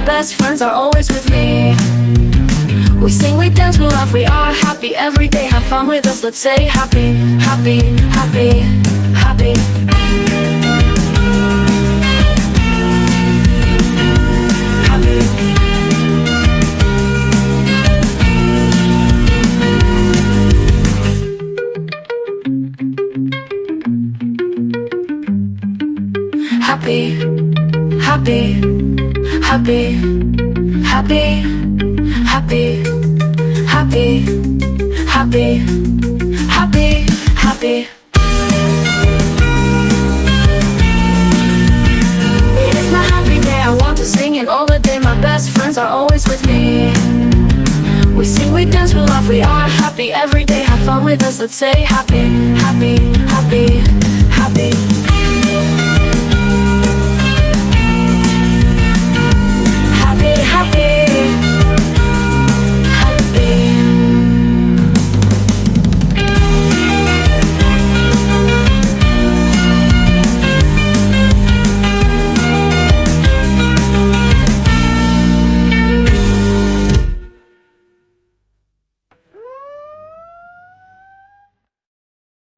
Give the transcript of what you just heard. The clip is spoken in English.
best friends are always with me. We sing, we dance, we laugh, we are happy every day. Have fun with us, let's say happy, happy, happy, happy. Happy, happy, happy, happy, happy, happy, happy, happy, happy. It is my happy day, I want to sing it all the day. My best friends are always with me. We sing, we dance, we laugh, we are happy every day. Have fun with us, let's say happy, happy,